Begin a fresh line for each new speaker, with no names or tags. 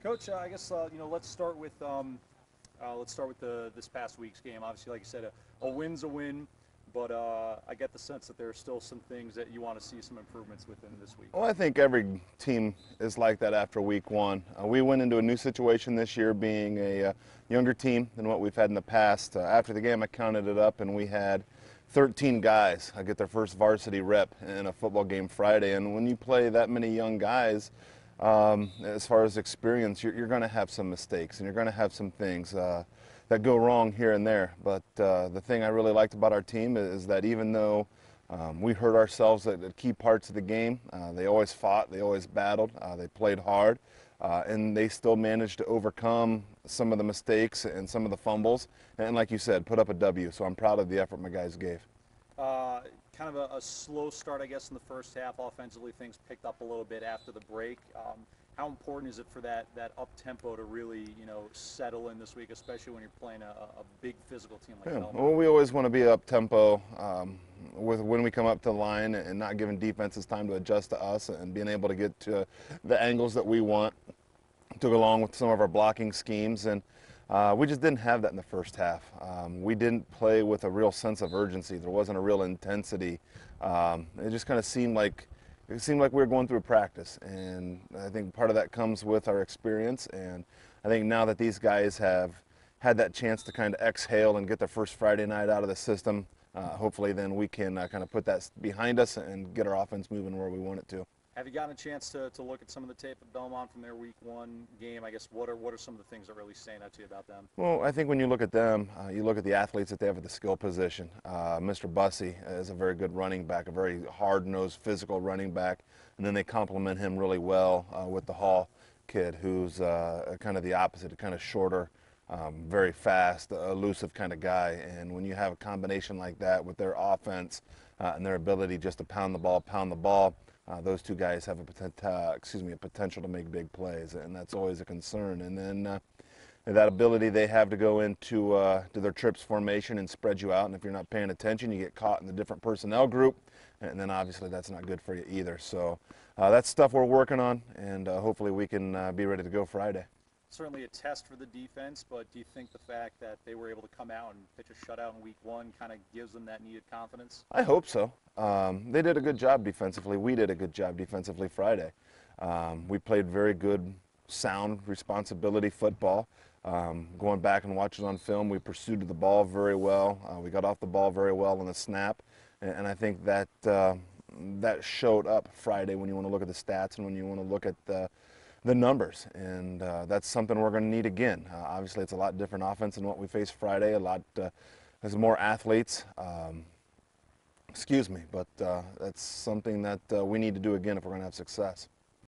Coach, I guess let's start with this past week's game. Obviously, like you said, a win's a win, but I get the sense that there are still some things that you want to see some improvements within this week.
Well, I think every team is like that after week one. We went into a new situation this year being a younger team than what we've had in the past. After the game, I counted it up, and we had 13 guys get their first varsity rep in a football game Friday. And when you play that many young guys, as far as experience, you're going to have some mistakes, and you're going to have some things that go wrong here and there. But the thing I really liked about our team is that even though we hurt ourselves at key parts of the game, they always fought, they always battled, they played hard, and they still managed to overcome some of the mistakes and some of the fumbles, and like you said, put up a W. So I'm proud of the effort my guys gave.
Kind of a slow start, I guess, in the first half. Offensively, things picked up a little bit after the break. How important is it for that up tempo to really settle in this week, especially when you're playing a big physical team like Belmont?
Well, we always want to be up tempo when we come up to the line and not giving defenses time to adjust to us and being able to get to the angles that we want to go along with some of our blocking schemes. And we just didn't have that in the first half. We didn't play with a real sense of urgency. There wasn't a real intensity. It just kind of seemed like we were going through a practice, and I think part of that comes with our experience. And I think now that these guys have had that chance to kind of exhale and get their first Friday night out of the system, hopefully then we can kind of put that behind us and get our offense moving where we want it to.
Have you gotten a chance to look at some of the tape of Belmont from their week one game? I guess what are some of the things that really stand out to you about them?
Well, I think when you look at them, you look at the athletes that they have at the skill position. Mr. Bussey is a very good running back, a very hard-nosed, physical running back, and then they complement him really well with the Hall kid, who's kind of the opposite, a kind of shorter, very fast, elusive kind of guy. And when you have a combination like that with their offense and their ability just to pound the ball, those two guys have a potential to make big plays, and that's always a concern. And then that ability they have to go into to their trips formation and spread you out, and if you're not paying attention, you get caught in the different personnel group, and then obviously that's not good for you either. So that's stuff we're working on, and hopefully we can be ready to go Friday.
Certainly a test for the defense, but do you think the fact that they were able to come out and pitch a shutout in week one kind of gives them that needed confidence?
I hope so. They did a good job defensively. We did a good job defensively Friday. We played very good, sound responsibility football. Going back and watching on film, we pursued the ball very well. We got off the ball very well on the snap, and I think that that showed up Friday when you want to look at the stats and when you want to look at the numbers, and that's something we're going to need again. Obviously, it's a lot different offense than what we faced Friday. There's more athletes. But that's something that we need to do again if we're going to have success.